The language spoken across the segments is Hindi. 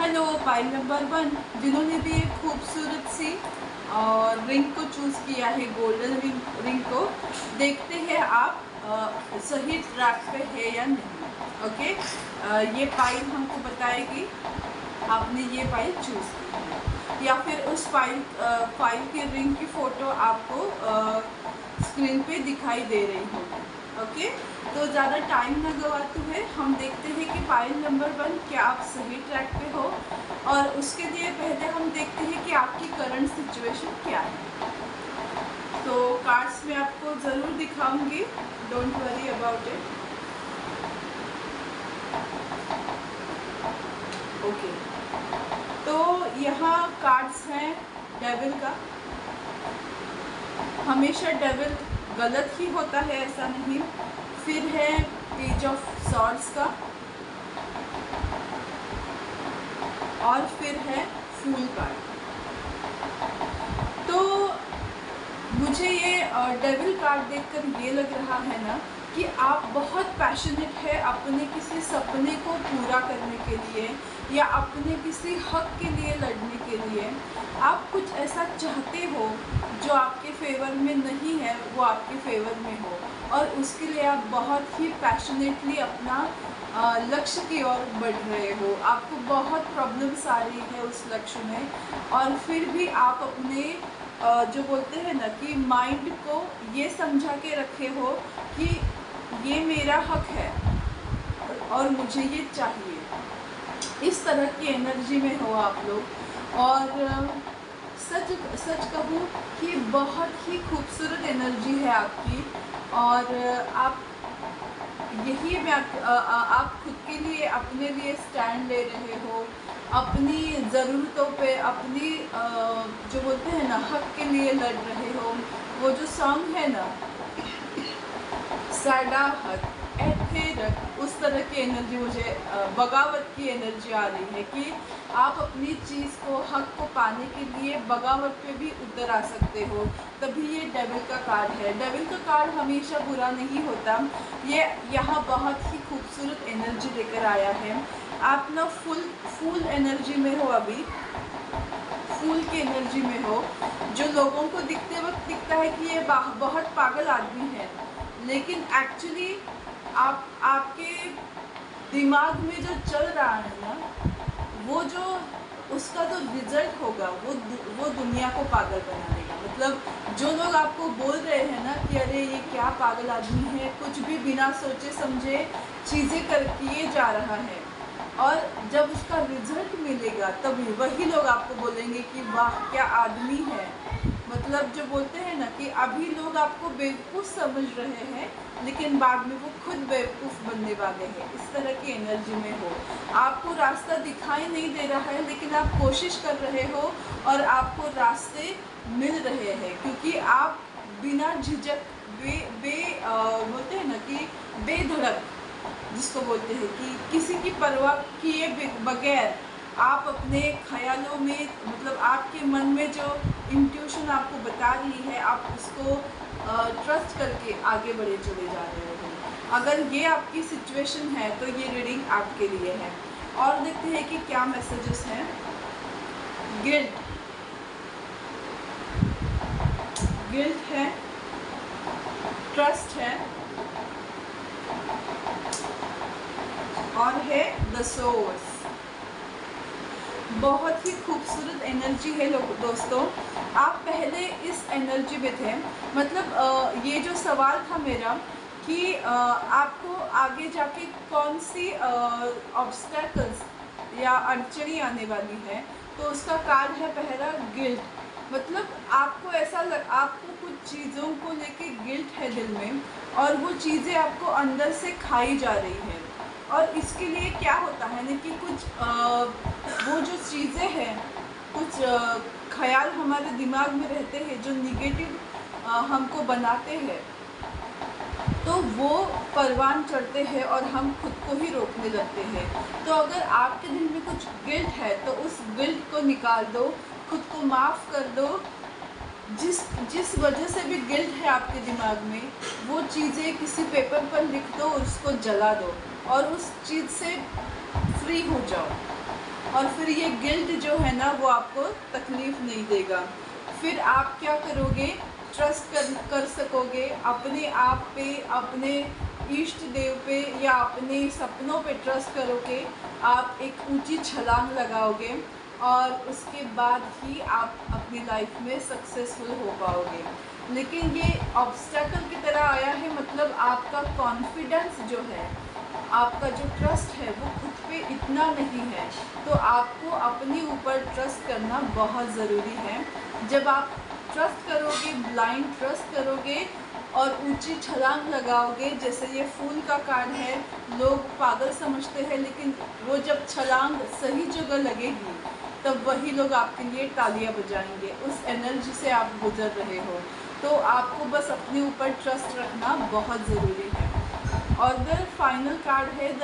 हेलो पाइल नंबर 1 जिन्होंने भी एक खूबसूरत सी रिंग को चूज़ किया है, गोल्डन रिंग को देखते हैं आप सही ट्रैक पे है या नहीं। ओके, ये पाइल हमको बताएगी आपने ये पाइल चूज़ की है या फिर उस पाइल की रिंग की फ़ोटो आपको स्क्रीन पे दिखाई दे रही होगी। ओके, तो ज़्यादा टाइम न गवाते हुए हम देखते हैं कि पाइल नंबर 1 क्या आप सही ट्रैक पे हो, और उसके लिए पहले हम देखते हैं कि आपकी करंट सिचुएशन क्या है। तो कार्ड्स में आपको ज़रूर दिखाऊंगी, don't worry about it. Okay, तो यहाँ कार्ड्स हैं डेविल का। हमेशा डेविल गलत ही होता है ऐसा नहीं। फिर है पेज ऑफ सॉर्ड्स का, और फिर है फूल कार्ड। तो मुझे ये डेविल कार्ड देखकर ये लग रहा है ना कि आप बहुत पैशनेट है अपने किसी सपने को पूरा करने के लिए या अपने किसी हक के लिए लड़ने के लिए। आप कुछ ऐसा चाहते हो जो आपके फेवर में नहीं है, वो आपके फेवर में हो, और उसके लिए आप बहुत ही पैशनेटली अपना लक्ष्य की ओर बढ़ रहे हो। आपको बहुत प्रॉब्लम्स आ रही है उस लक्ष्य में, और फिर भी आप अपने जो बोलते हैं ना कि माइंड को ये समझा के रखे हो कि ये मेरा हक है और मुझे ये चाहिए। इस तरह की एनर्जी में हो आप लोग। और सच कहूँ कि बहुत ही खूबसूरत एनर्जी है आपकी, और आप यही मैं आप खुद के लिए अपने लिए स्टैंड ले रहे हो, अपनी ज़रूरतों पे, अपनी जो बोलते हैं ना हक के लिए लड़ रहे हो। वो जो सॉन्ग है ना, साडा हक ऐथे रख, उस तरह की एनर्जी मुझे बगावत की एनर्जी आ रही है कि आप अपनी चीज़ को, हक को पाने के लिए बगावत पे भी उतर आ सकते हो। तभी ये डेविल का कार्ड है। डेविल का कार्ड हमेशा बुरा नहीं होता। ये यहाँ बहुत ही खूबसूरत एनर्जी लेकर आया है। आप ना फुल एनर्जी में हो, अभी फूल की एनर्जी में हो। जो लोगों को दिखते वक्त दिखता है कि ये बहुत पागल आदमी है, लेकिन एक्चुअली आपके दिमाग में जो चल रहा है ना, वो जो उसका जो रिजल्ट होगा वो दुनिया को पागल बना देगा। मतलब जो लोग आपको बोल रहे हैं ना कि अरे ये क्या पागल आदमी है, कुछ भी बिना सोचे समझे चीज़ें कर किए जा रहा है, और जब उसका रिजल्ट मिलेगा तभी वही लोग आपको बोलेंगे कि वाह क्या आदमी है। मतलब जो बोलते हैं ना कि अभी लोग आपको बेवकूफ़ समझ रहे हैं, लेकिन बाद में वो खुद बेवकूफ़ बनने वाले हैं। इस तरह की एनर्जी में हो। आपको रास्ता दिखाई नहीं दे रहा है, लेकिन आप कोशिश कर रहे हो और आपको रास्ते मिल रहे हैं, क्योंकि आप बिना झिझक बोलते हैं ना कि बेधड़क, जिसको बोलते हैं कि किसी की परवाह किए बगैर आप अपने ख्यालों में, मतलब आपके मन में जो इंट्यूशन आपको बता रही है, आप उसको ट्रस्ट करके आगे बढ़े चले जा रहे हो। अगर ये आपकी सिचुएशन है तो ये रीडिंग आपके लिए है। और देखते हैं कि क्या मैसेजेस हैं। गिल्ट है, ट्रस्ट है, और है द सोर्स। बहुत ही खूबसूरत एनर्जी है दोस्तों। आप पहले इस एनर्जी में थे। मतलब ये जो सवाल था मेरा कि आपको आगे जाके कौन सी ऑब्स्टैकल्स या अड़चनी आने वाली है, तो उसका कार्ड है पहला गिल्ट। मतलब आपको आपको कुछ चीज़ों को लेके गिल्ट है दिल में, और वो चीज़ें आपको अंदर से खाई जा रही है। और इसके लिए क्या होता है ना कि कुछ वो जो चीज़ें हैं, कुछ ख्याल हमारे दिमाग में रहते हैं जो निगेटिव हमको बनाते हैं, तो वो परवान चढ़ते हैं और हम खुद को ही रोकने लगते हैं। तो अगर आपके दिल में कुछ गिल्ट है तो उस गिल्ट को निकाल दो, खुद को माफ़ कर दो। जिस वजह से भी गिल्ट है आपके दिमाग में, वो चीज़ें किसी पेपर पर लिख दो और उसको जला दो, और उस चीज़ से फ्री हो जाओ। और फिर ये गिल्ट जो है ना वो आपको तकलीफ़ नहीं देगा। फिर आप क्या करोगे, ट्रस्ट कर सकोगे अपने आप पे, अपने इष्ट देव पे या अपने सपनों पे ट्रस्ट करोगे। आप एक ऊंची छलांग लगाओगे और उसके बाद ही आप अपनी लाइफ में सक्सेसफुल हो पाओगे। लेकिन ये ऑब्स्टेकल की तरह आया है, मतलब आपका कॉन्फिडेंस जो है, आपका जो ट्रस्ट है वो खुद पे इतना नहीं है। तो आपको अपने ऊपर ट्रस्ट करना बहुत ज़रूरी है। जब आप ट्रस्ट करोगे, ब्लाइंड ट्रस्ट करोगे और ऊंची छलांग लगाओगे, जैसे ये फूल का कार्ड है, लोग पागल समझते हैं, लेकिन वो जब छलांग सही जगह लगेगी तब वही लोग आपके लिए तालियां बजाएंगे। उस एनर्जी से आप गुजर रहे हो, तो आपको बस अपने ऊपर ट्रस्ट रखना बहुत ज़रूरी है। और द फाइनल कार्ड है द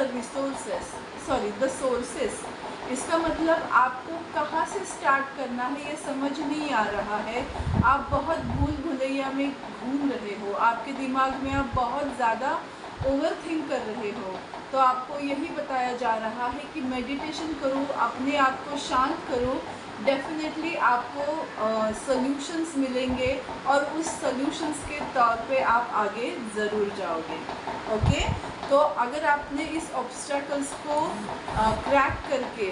सोर्सेस। इसका मतलब आपको कहाँ से स्टार्ट करना है ये समझ नहीं आ रहा है। आप बहुत भूल भुलैया में घूम रहे हो, आपके दिमाग में आप बहुत ज़्यादा ओवर थिंक कर रहे हो। तो आपको यही बताया जा रहा है कि मेडिटेशन करो, अपने आप को शांत करो, डेफिनेटली आपको सॉल्यूशंस मिलेंगे और उस सॉल्यूशंस के तौर पे आप आगे ज़रूर जाओगे। ओके, तो अगर आपने इस ऑब्स्टेकल्स को क्रैक करके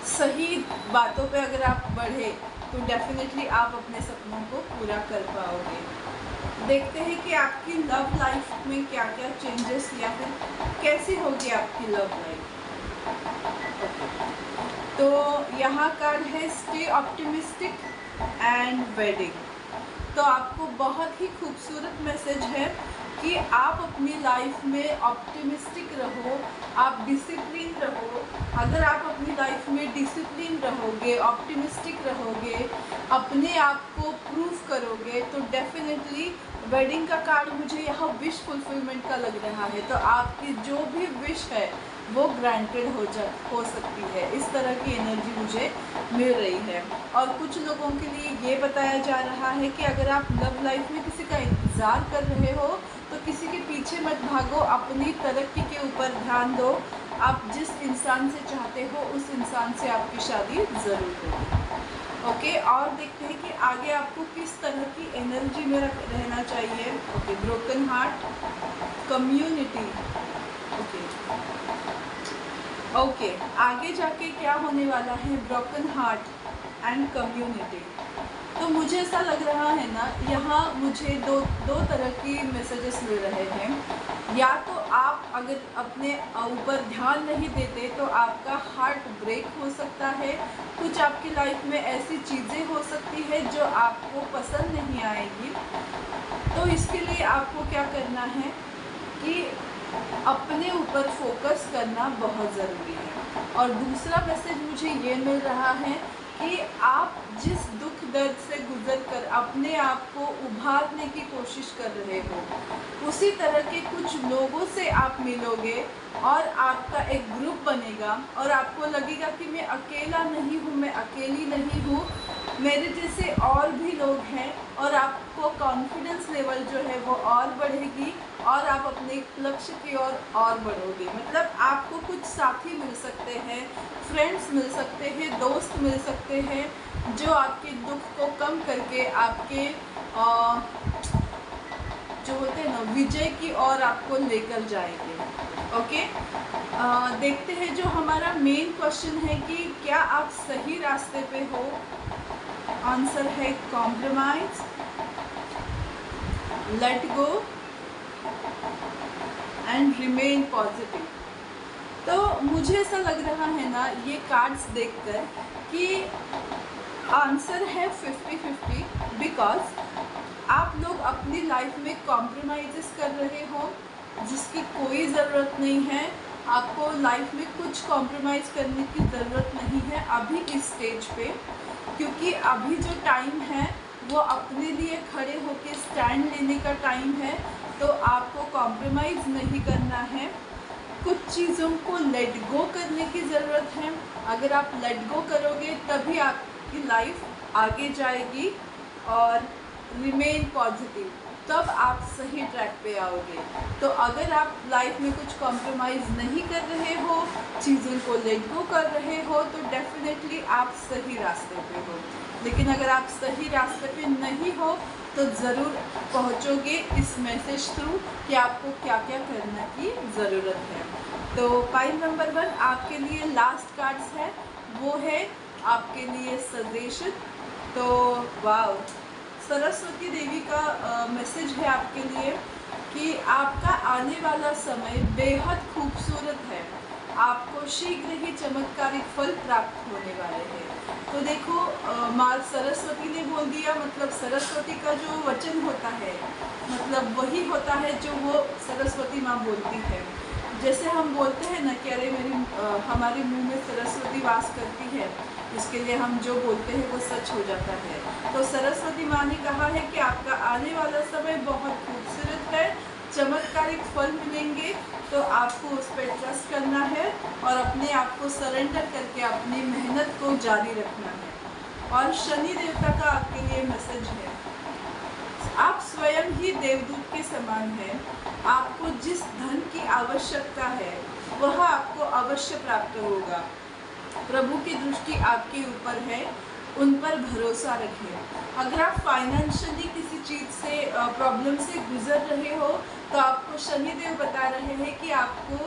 सही बातों पे अगर आप बढ़े तो डेफिनेटली आप अपने सपनों को पूरा कर पाओगे। देखते हैं कि आपकी लव लाइफ में क्या क्या चेंजेस या फिर कैसी होगी आपकी लव लाइफ। तो यहाँ कार्ड है स्टे ऑप्टिमिस्टिक एंड वेडिंग। तो आपको बहुत ही खूबसूरत मैसेज है कि आप अपनी लाइफ में ऑप्टिमिस्टिक रहो, आप डिसिप्लिन रहो। अगर आप अपनी लाइफ में डिसिप्लिन रहोगे, ऑप्टिमिस्टिक रहोगे, अपने आप को प्रूव करोगे, तो डेफिनेटली वेडिंग का कार्ड मुझे यहाँ विश फुलफिलमेंट का लग रहा है। तो आपकी जो भी विश है वो ग्रांटेड हो सकती है। इस तरह की एनर्जी मुझे मिल रही है। और कुछ लोगों के लिए ये बताया जा रहा है कि अगर आप लव लाइफ में किसी का इंतज़ार कर रहे हो तो किसी के पीछे मत भागो, अपनी तरक्की के ऊपर ध्यान दो। आप जिस इंसान से चाहते हो उस इंसान से आपकी शादी ज़रूर होगी। ओके, और देखते हैं कि आगे आपको किस तरह की एनर्जी में रहना चाहिए। Okay, broken heart, community. Okay, आगे जाके क्या होने वाला है, ब्रोकन हार्ट एंड कम्युनिटी। तो मुझे ऐसा लग रहा है ना, यहाँ मुझे दो तरह की मैसेजेस मिल रहे हैं। या तो आप अगर अपने ऊपर ध्यान नहीं देते तो आपका हार्ट ब्रेक हो सकता है। कुछ आपकी लाइफ में ऐसी चीज़ें हो सकती है जो आपको पसंद नहीं आएगी। तो इसके लिए आपको क्या करना है कि अपने ऊपर फोकस करना बहुत ज़रूरी है। और दूसरा मैसेज मुझे ये मिल रहा है कि आप जिस दुख दर्द से गुजर कर अपने आप को उभारने की कोशिश कर रहे हो, उसी तरह के कुछ लोगों से आप मिलोगे और आपका एक ग्रुप बनेगा और आपको लगेगा कि मैं अकेला नहीं हूँ, मैं अकेली नहीं हूँ, मेरे जैसे और भी लोग हैं। और आपको कॉन्फिडेंस लेवल जो है वो और बढ़ेगी और आप अपने लक्ष्य की ओर और बढ़ोगे। मतलब आपको कुछ साथी मिल सकते हैं, फ्रेंड्स मिल सकते हैं, दोस्त मिल सकते हैं जो आपके दुख को कम करके आपके जो होते हैं ना विजय की ओर आपको लेकर जाएंगे। ओके, देखते हैं जो हमारा मेन क्वेश्चन है कि क्या आप सही रास्ते पे हो। आंसर है compromise, let go and remain positive. तो मुझे ऐसा लग रहा है ना ये कार्ड्स देखकर कि आंसर है 50-50, बिकॉज आप लोग अपनी लाइफ में कॉम्प्रोमाइज़ कर रहे हो जिसकी कोई ज़रूरत नहीं है। आपको लाइफ में कुछ कॉम्प्रोमाइज़ करने की ज़रूरत नहीं है अभी इस स्टेज पे, क्योंकि अभी जो टाइम है वो अपने लिए खड़े होकर स्टैंड लेने का टाइम है। तो आपको कॉम्प्रोमाइज़ नहीं करना है, कुछ चीज़ों को लेट गो करने की ज़रूरत है। अगर आप लेट गो करोगे तभी आपकी लाइफ आगे जाएगी और रिमेन पॉजिटिव, तब आप सही ट्रैक पे आओगे। तो अगर आप लाइफ में कुछ कॉम्प्रोमाइज़ नहीं कर रहे हो, चीज़ों को लेट गो कर रहे हो, तो डेफिनेटली आप सही रास्ते पे हो। लेकिन अगर आप सही रास्ते पे नहीं हो तो ज़रूर पहुंचोगे इस मैसेज थ्रू कि आपको क्या क्या करने की ज़रूरत है। तो पाइल नंबर 1 आपके लिए लास्ट कार्ड्स है, वो है आपके लिए सजेशन। तो वाओ, सरस्वती देवी का मैसेज है आपके लिए कि आपका आने वाला समय बेहद खूबसूरत है, आपको शीघ्र ही चमत्कारिक फल प्राप्त होने वाले हैं। तो देखो, माँ सरस्वती ने बोल दिया, मतलब सरस्वती का जो वचन होता है मतलब वही होता है जो वो सरस्वती माँ बोलती है। जैसे हम बोलते हैं ना कि अरे हमारे मुंह में सरस्वती वास करती है, इसके लिए हम जो बोलते हैं वो सच हो जाता है। तो सरस्वती माँ ने कहा है कि आपका आने वाला समय बहुत खूबसूरत है, चमत्कारिक फल मिलेंगे। तो आपको उस पर ट्रस्ट करना है और अपने आप को सरेंडर करके अपनी मेहनत को जारी रखना है। और शनि देवता का आपके लिए मैसेज है, आप स्वयं ही देवदूत के समान हैं। आपको जिस धन की आवश्यकता है वह आपको अवश्य प्राप्त होगा। प्रभु की दृष्टि आपके ऊपर है, उन पर भरोसा रखें। अगर आप फाइनेंशियली किसी चीज़ से प्रॉब्लम से गुजर रहे हो तो आपको शनिदेव बता रहे हैं कि आपको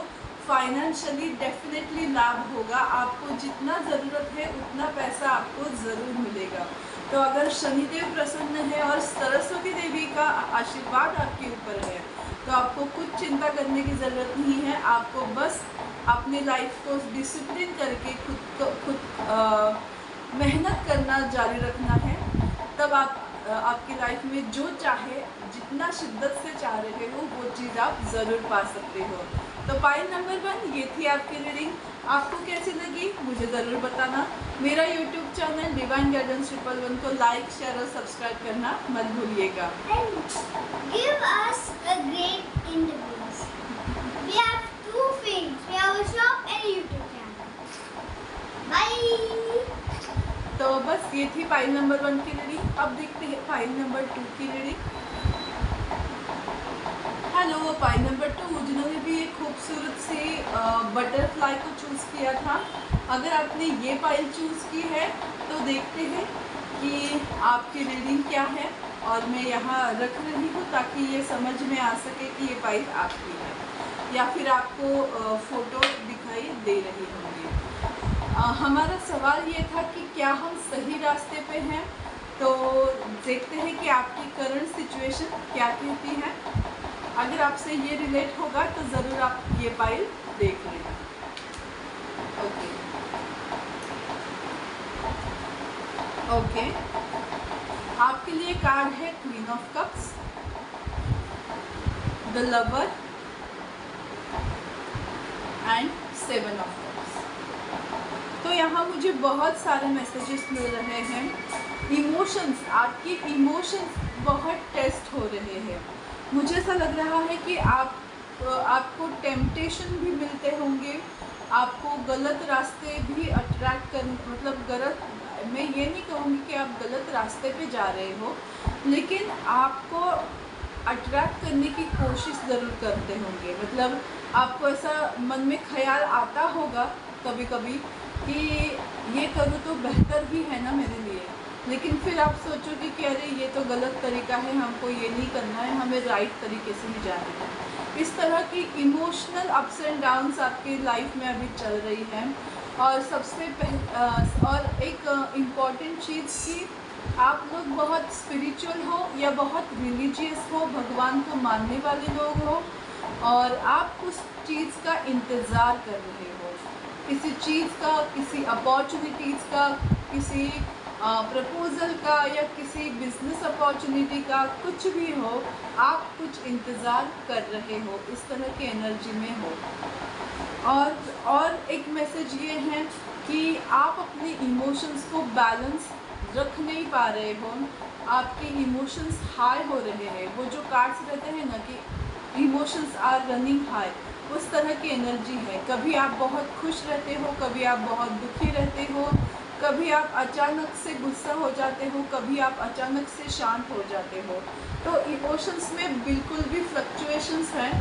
फाइनेंशियली डेफिनेटली लाभ होगा, आपको जितना ज़रूरत है उतना पैसा आपको ज़रूर मिलेगा। तो अगर शनिदेव प्रसन्न है और सरस्वती देवी का आशीर्वाद आपके ऊपर है तो आपको कुछ चिंता करने की ज़रूरत नहीं है। आपको बस अपनी लाइफ को डिसिप्लिन करके खुद मेहनत करना जारी रखना है। तब आपकी लाइफ में जो चाहे, जितना शिद्दत से चाह रहे हो वो चीज़ आप ज़रूर पा सकते हो। तो पाइल नंबर 1 ये थी आपकी रीडिंग। आपको कैसी लगी मुझे ज़रूर बताना। मेरा यूट्यूब चैनल डिवाइन गाइडेंस 111 को लाइक, शेयर और सब्सक्राइब करना मत भूलिएगा। Give us a great interviews. We have 2 things. We have a shop and a YouTube channel. Bye. तो बस ये थी पाइल नंबर 1 की रीडिंग। अब देखते हैं पाइल नंबर 2 की रीडिंग। हेलो पाइल नंबर 2, जिन्होंने भी एक खूबसूरत सी बटरफ्लाई को चूज़ किया था, अगर आपने ये पाइल चूज़ की है तो देखते हैं कि आपकी रीडिंग क्या है। और मैं यहाँ रख रही हूँ ताकि ये समझ में आ सके कि ये पाइल आपकी है या फिर आपको फ़ोटो दिखाई दे रही होंगी। हमारा सवाल ये था कि क्या हम सही रास्ते पे हैं। तो देखते हैं कि आपकी करंट सिचुएशन क्या कहती है। अगर आपसे ये रिलेट होगा तो ज़रूर आप ये पाइल देख लेना। ओके, आपके लिए कार्ड है queen of cups, the lover and 7 of cups. तो यहाँ मुझे बहुत सारे मैसेजेस मिल रहे हैं। इमोशंस, आपके इमोशंस बहुत टेस्ट हो रहे हैं। मुझे ऐसा लग रहा है कि आपको टेम्पटेशन भी मिलते होंगे, आपको गलत रास्ते भी अट्रैक्ट कर, मतलब गलत, मैं ये नहीं कहूँगी कि आप गलत रास्ते पे जा रहे हो, लेकिन आपको अट्रैक्ट करने की कोशिश ज़रूर करते होंगे। मतलब आपको ऐसा मन में ख्याल आता होगा कभी कभी कि ये करूँ तो बेहतर ही है ना मेरे लिए, लेकिन फिर आप सोचोगे कि अरे ये तो गलत तरीका है, हमको ये नहीं करना है, हमें राइट तरीके से ही जाना है। इस तरह की इमोशनल अप्स एंड डाउन्स आपकी लाइफ में अभी चल रही है। और सबसे और एक इम्पॉर्टेंट चीज़ कि आप लोग बहुत स्पिरिचुअल हो या बहुत रिलीजियस हो, भगवान को मानने वाले लोग हो और आप उस चीज़ का इंतज़ार कर रहे हो, किसी चीज़ का, किसी अपॉर्चुनिटीज़ का, किसी प्रपोज़ल का या किसी बिजनेस अपॉर्चुनिटी का, कुछ भी हो, आप कुछ इंतज़ार कर रहे हो, इस तरह की एनर्जी में हो। और एक मैसेज ये है कि आप अपने इमोशंस को बैलेंस रख नहीं पा रहे हो, आपके इमोशंस हाई हो रहे हैं। वो जो कार्ड्स रहते हैं ना कि इमोशंस आर रनिंग हाई, उस तरह की एनर्जी है। कभी आप बहुत खुश रहते हो, कभी आप बहुत दुखी रहते हो, कभी आप अचानक से गुस्सा हो जाते हो, कभी आप अचानक से शांत हो जाते हो। तो इमोशंस में बिल्कुल भी फ्लक्चुएशंस हैं।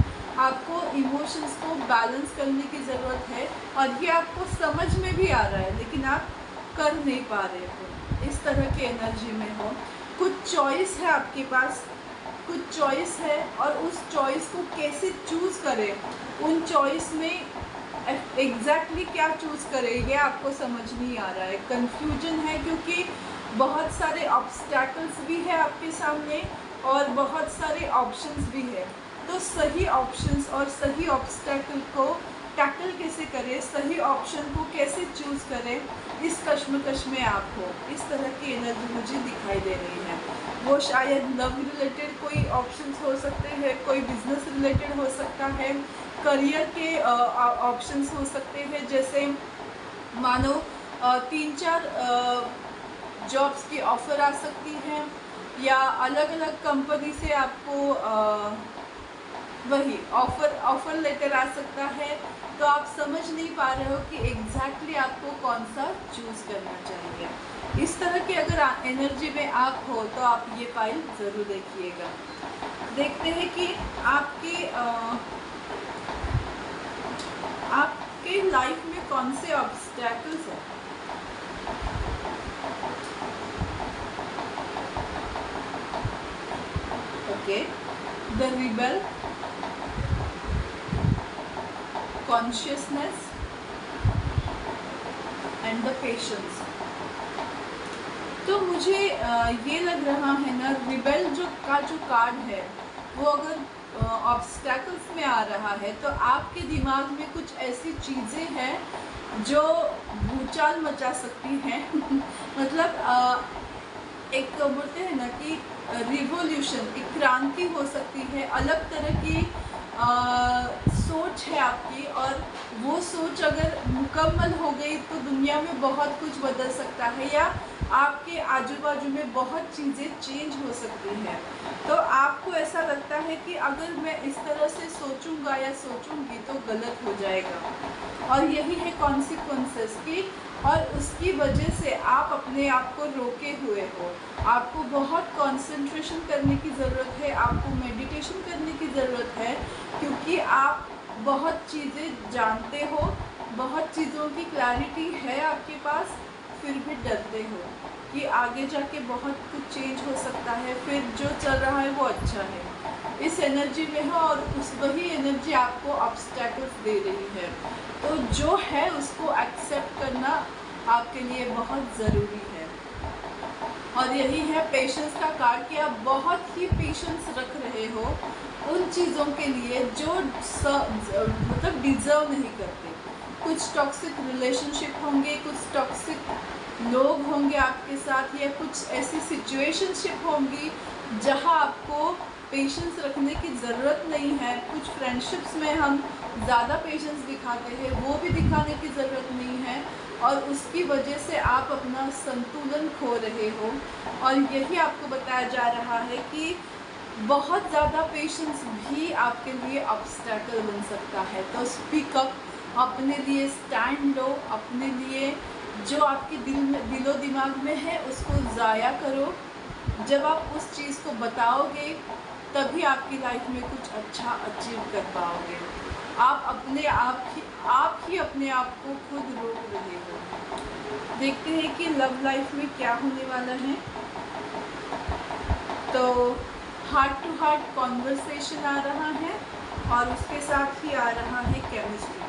आपको इमोशंस को बैलेंस करने की ज़रूरत है और ये आपको समझ में भी आ रहा है लेकिन आप कर नहीं पा रहे हो, इस तरह की एनर्जी में हो। कुछ चॉइस है आपके पास, कुछ चॉइस है और उस चॉइस को कैसे चूज़ करें, उन चॉइस में एग्जैक्टली क्या चूज़ करें ये आपको समझ नहीं आ रहा है। कन्फ्यूजन है क्योंकि बहुत सारे ऑब्स्टैकल्स भी है आपके सामने और बहुत सारे ऑप्शंस भी है। तो सही ऑप्शंस और सही ऑब्स्टैकल को टैकल कैसे करें, सही ऑप्शन को कैसे चूज़ करें, इस कश्मकश में आप हो। इस तरह की एनर्जी मुझे दिखाई दे रही है। वो शायद लव रिलेटेड कोई ऑप्शंस हो सकते हैं, कोई बिजनेस रिलेटेड हो सकता है, करियर के ऑप्शंस हो सकते हैं। जैसे मानो 3-4 जॉब्स की ऑफ़र आ सकती है या अलग अलग कंपनी से आपको वही ऑफ़र लेटर आ सकता है। तो आप समझ नहीं पा रहे हो कि एग्जैक्टली आपको कौन सा चूज़ करना चाहिए। इस तरह की अगर एनर्जी में आप हो तो आप ये फाइल ज़रूर देखिएगा। देखते हैं कि आपके लाइफ में कौन से ऑब्स्टैकल्स हैं। Okay, the rebel, consciousness and the patience. तो मुझे ये लग रहा है ना, रिबेल जो कार्ड है वो अगर ऑब्स्टैकल्स में आ रहा है तो आपके दिमाग में कुछ ऐसी चीज़ें हैं जो भूचाल मचा सकती हैं मतलब एक बोलते हैं ना कि रिवोल्यूशन, एक क्रांति हो सकती है, अलग तरह की सोच है आपकी और वो सोच अगर मुकम्मल हो गई तो दुनिया में बहुत कुछ बदल सकता है या आपके आजू बाजू में बहुत चीज़ें चेंज हो सकती हैं। तो आपको ऐसा लगता है कि अगर मैं इस तरह से सोचूंगा या सोचूंगी तो गलत हो जाएगा और यही है कॉन्सिक्वेंसेस की, और उसकी वजह से आप अपने आप को रोके हुए हो। आपको बहुत कंसंट्रेशन करने की ज़रूरत है, आपको मेडिटेशन करने की ज़रूरत है क्योंकि आप बहुत चीज़ें जानते हो, बहुत चीज़ों की क्लैरिटी है आपके पास, फिर भी डरते हो कि आगे जाके बहुत कुछ चेंज हो सकता है, फिर जो चल रहा है वो अच्छा है। इस एनर्जी में हो और वही एनर्जी आपको ऑब्स्टैकल्स दे रही है। तो जो है उसको एक्सेप्ट करना आपके लिए बहुत ज़रूरी है। और यही है पेशेंस का कार्ड कि आप बहुत ही पेशेंस रख रहे हो उन चीज़ों के लिए जो मतलब डिज़र्व नहीं करते। कुछ टॉक्सिक रिलेशनशिप होंगे, कुछ टॉक्सिक लोग होंगे आपके साथ, या कुछ ऐसी सिचुएशनशिप होंगी जहां आपको पेशेंस रखने की ज़रूरत नहीं है। कुछ फ्रेंडशिप्स में हम ज़्यादा पेशेंस दिखाते हैं, वो भी दिखाने की ज़रूरत नहीं है और उसकी वजह से आप अपना संतुलन खो रहे हो। और यही आपको बताया जा रहा है कि बहुत ज़्यादा पेशेंस भी आपके लिए ऑब्स्टैकल बन सकता है। तो स्पीक अप, अपने लिए स्टैंड लो, अपने लिए जो आपके दिलो दिमाग में है उसको ज़ाया करो। जब आप उस चीज़ को बताओगे तभी आपकी लाइफ में कुछ अच्छा अचीव कर पाओगे। आप ही अपने आप को खुद रोक रहे हो। देखते हैं कि लव लाइफ में क्या होने वाला है। तो हार्ट टू हार्ट कॉन्वर्सेशन आ रहा है और उसके साथ ही आ रहा है केमिस्ट्री।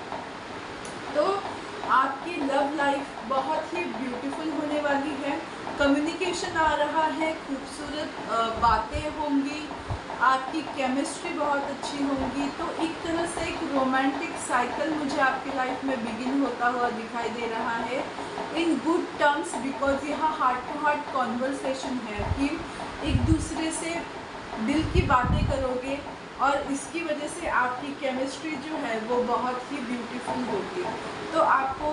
तो आपकी लव लाइफ बहुत ही ब्यूटीफुल होने वाली है। कम्युनिकेशन आ रहा है, खूबसूरत बातें होंगी, आपकी केमिस्ट्री बहुत अच्छी होगी। तो एक तरह से एक रोमांटिक साइकिल मुझे आपकी लाइफ में बिगिन होता हुआ दिखाई दे रहा है इन गुड टर्म्स, बिकॉज यहाँ हार्ट टू हार्ट कॉन्वर्सेशन है कि एक दूसरे से दिल की बातें करोगे और इसकी वजह से आपकी केमिस्ट्री जो है वो बहुत ही ब्यूटीफुल होगी। तो आपको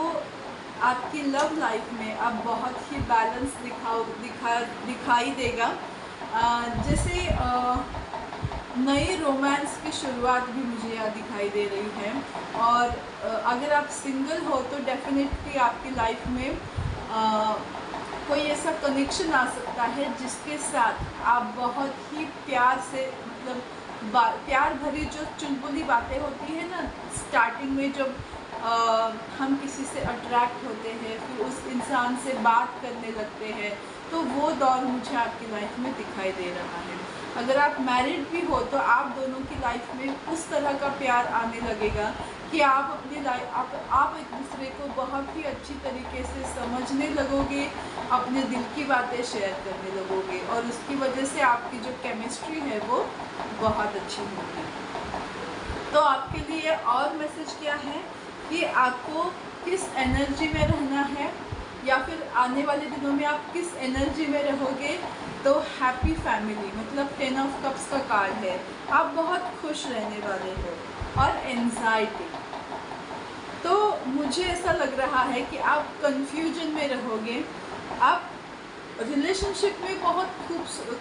आपकी लव लाइफ में अब बहुत ही बैलेंस दिखाई देगा। जैसे नई रोमांस की शुरुआत भी मुझे यहाँ दिखाई दे रही है। और अगर आप सिंगल हो तो डेफिनेटली आपकी लाइफ में कोई ऐसा कनेक्शन आ सकता है जिसके साथ आप बहुत ही प्यार से, मतलब प्यार भरी जो चुलबुली बातें होती है ना स्टार्टिंग में, जब हम किसी से अट्रैक्ट होते हैं, फिर उस इंसान से बात करने लगते हैं, तो वो दौर मुझे आपकी लाइफ में दिखाई दे रहा है। अगर आप मैरिड भी हो तो आप दोनों की लाइफ में उस तरह का प्यार आने लगेगा कि आप अपनी लाइफ आप एक दूसरे को बहुत ही अच्छी तरीके से समझने लगोगे, अपने दिल की बातें शेयर करने लगोगे, और उसकी वजह से आपकी जो केमिस्ट्री है वो बहुत अच्छी होगी। तो आपके लिए और मैसेज क्या है कि आपको किस एनर्जी में रहना है, या फिर आने वाले दिनों में आप किस एनर्जी में रहोगे। तो हैप्पी फैमिली, मतलब 10 ऑफ कप्स का कार्ड है, आप बहुत खुश रहने वाले हो। और एंजाइटी, तो मुझे ऐसा लग रहा है कि आप कंफ्यूजन में रहोगे, आप रिलेशनशिप में बहुत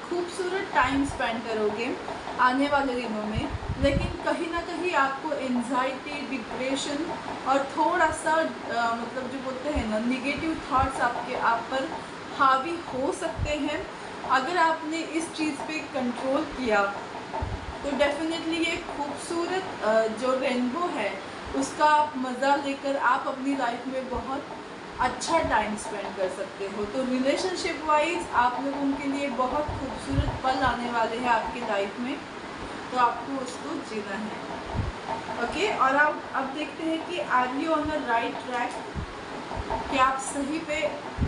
खूबसूरत टाइम स्पेंड करोगे आने वाले दिनों में, लेकिन कहीं ना कहीं आपको एंजाइटी, डिप्रेशन और थोड़ा सा मतलब जो बोलते हैं ना निगेटिव थॉट्स आप पर हावी हो सकते हैं। अगर आपने इस चीज़ पे कंट्रोल किया तो डेफिनेटली ये खूबसूरत जो रेनबो है उसका आप मज़ा लेकर आप अपनी लाइफ में बहुत अच्छा टाइम स्पेंड कर सकते हो। तो रिलेशनशिप वाइज आप लोगों के लिए बहुत खूबसूरत पल आने वाले हैं आपकी लाइफ में, तो आपको उसको जीना है। ओके, और अब देखते हैं कि are you on the right track, कि आप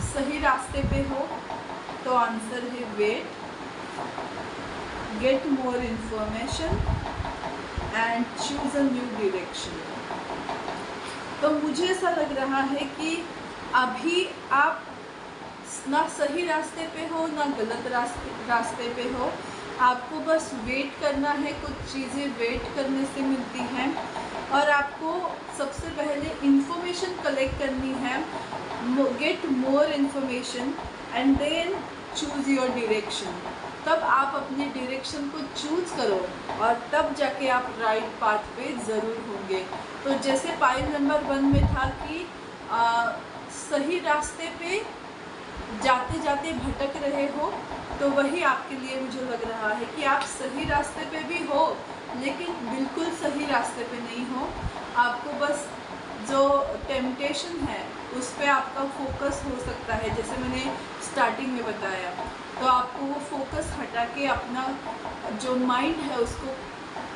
सही रास्ते पे हो। तो आंसर है wait, get more information and choose a new direction. तो मुझे ऐसा लग रहा है कि अभी आप ना सही रास्ते पे हो ना गलत रास्ते पे हो, आपको बस वेट करना है। कुछ चीज़ें वेट करने से मिलती हैं, और आपको सबसे पहले इंफॉर्मेशन कलेक्ट करनी है। Get more information and then choose your direction. तब आप अपने डायरेक्शन को चूज़ करो और तब जाके आप राइट पाथ पे ज़रूर होंगे। तो जैसे पाइल नंबर 1 में था कि सही रास्ते पे जाते जाते भटक रहे हो, तो वही आपके लिए मुझे लग रहा है कि आप सही रास्ते पे भी हो लेकिन बिल्कुल सही रास्ते पे नहीं हो। आपको बस जो टेम्पटेशन है उस पे आपका फोकस हो सकता है, जैसे मैंने स्टार्टिंग में बताया। तो आपको वो फोकस हटा के अपना जो माइंड है उसको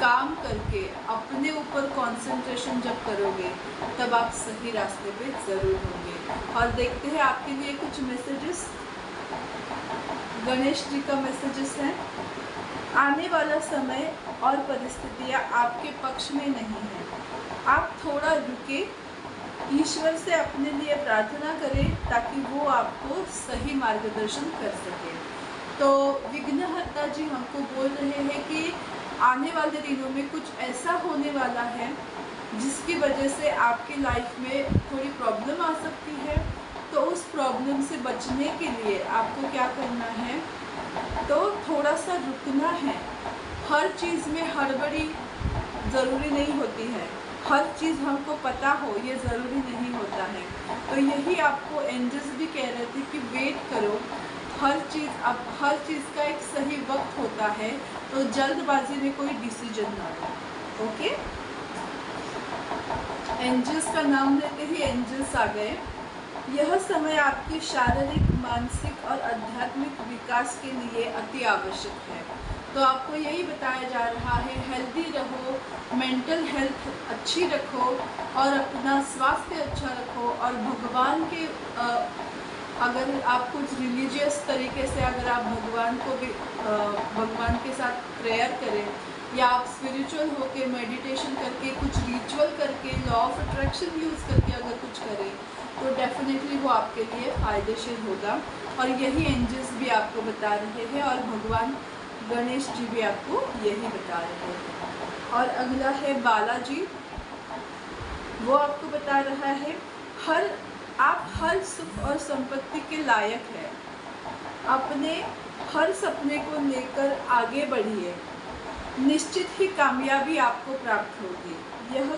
काम करके अपने ऊपर कंसंट्रेशन जब करोगे तब आप सही रास्ते पे ज़रूर होंगे। और देखते हैं आपके लिए कुछ मैसेजेस। गणेश जी का मैसेजेस है, आने वाला समय और परिस्थितियाँ आपके पक्ष में नहीं है, आप थोड़ा रुके, ईश्वर से अपने लिए प्रार्थना करें ताकि वो आपको सही मार्गदर्शन कर सके। तो विघ्नहर्ता जी हमको बोल रहे हैं कि आने वाले दिनों में कुछ ऐसा होने वाला है जिसकी वजह से आपकी लाइफ में थोड़ी प्रॉब्लम आ सकती है। तो उस प्रॉब्लम से बचने के लिए आपको क्या करना है, तो थोड़ा सा रुकना है। हर चीज़ में हड़बड़ी ज़रूरी नहीं होती है, हर चीज़ हमको पता हो ये ज़रूरी नहीं होता है। तो यही आपको एंजल्स भी कह रहे थे कि वेट करो, हर चीज़ का एक सही वक्त होता है, तो जल्दबाजी में कोई डिसीजन ना लो। ओके, एंजल्स का नाम लेते ही एंजल्स आ गए। यह समय आपकी शारीरिक, मानसिक और आध्यात्मिक विकास के लिए अति आवश्यक है। तो आपको यही बताया जा रहा है, हेल्दी रहो, मेंटल हेल्थ अच्छी रखो और अपना स्वास्थ्य अच्छा रखो। और भगवान के अगर आप कुछ रिलीजियस तरीके से अगर आप भगवान के साथ प्रेयर करें, या आप स्पिरिचुअल होके मेडिटेशन करके, कुछ रिचुअल करके, लॉ ऑफ अट्रैक्शन यूज़ करके अगर कुछ करें तो डेफिनेटली वो आपके लिए फ़ायदेशील होगा। और यही एंजल्स भी आपको बता रहे हैं और भगवान गणेश जी भी आपको यही बता रहे हैं। और अगला है बालाजी, वो आपको बता रहा है आप हर सुख और संपत्ति के लायक है। अपने हर सपने को लेकर आगे बढ़िए, निश्चित ही कामयाबी आपको प्राप्त होगी। यह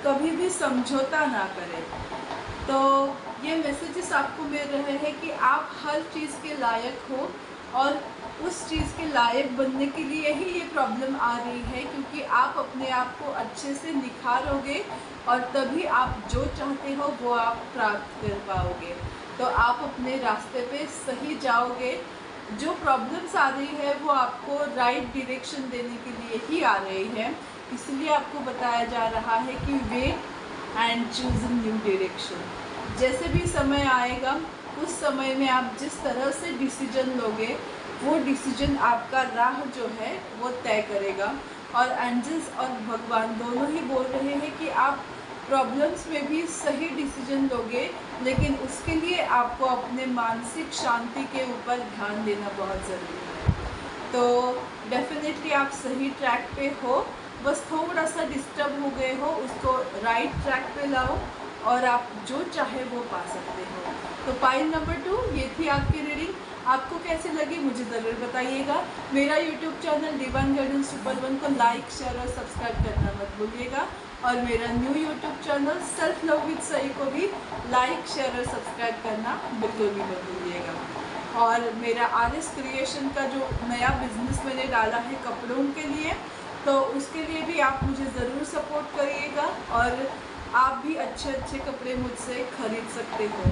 कभी भी समझौता ना करें। तो ये मैसेजेस आपको मिल रहे हैं कि आप हर चीज़ के लायक हो और उस चीज़ के लायक बनने के लिए ही ये प्रॉब्लम आ रही है, क्योंकि आप अपने आप को अच्छे से निखारोगे और तभी आप जो चाहते हो वो आप प्राप्त कर पाओगे। तो आप अपने रास्ते पे सही जाओगे। जो प्रॉब्लम्स आ रही है वो आपको राइट डायरेक्शन देने के लिए ही आ रही है, इसलिए आपको बताया जा रहा है कि wait and choose new direction. जैसे भी समय आएगा उस समय में आप जिस तरह से डिसीजन लोगे वो डिसीजन आपका राह जो है वो तय करेगा। और एंजल्स और भगवान दोनों ही बोल रहे हैं कि आप प्रॉब्लम्स में भी सही डिसीजन लोगे, लेकिन उसके लिए आपको अपने मानसिक शांति के ऊपर ध्यान देना बहुत ज़रूरी है। तो डेफिनेटली आप सही ट्रैक पे हो, बस थोड़ा सा डिस्टर्ब हो गए हो, उसको राइट ट्रैक पे लाओ और आप जो चाहे वो पा सकते हो। तो पाइल नंबर 2 ये थी आपकी रीडिंग। आपको कैसी लगी मुझे ज़रूर बताइएगा। मेरा YouTube channel Divine Guidance triple one को लाइक, शेयर और सब्सक्राइब करना मत भूलिएगा। और मेरा new YouTube channel self love with Sai को भी लाइक, शेयर और सब्सक्राइब करना बिल्कुल भी मत भूलिएगा। और मेरा RS क्रिएशन का जो नया बिजनेस मैंने डाला है कपड़ों के लिए, तो उसके लिए भी आप मुझे ज़रूर सपोर्ट करिएगा और आप भी अच्छे अच्छे कपड़े मुझसे खरीद सकते हो,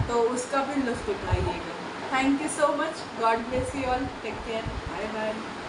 तो उसका भी लुत्फ़ उठाइएगा। Thank you so much. God bless you all. Take care. Bye bye.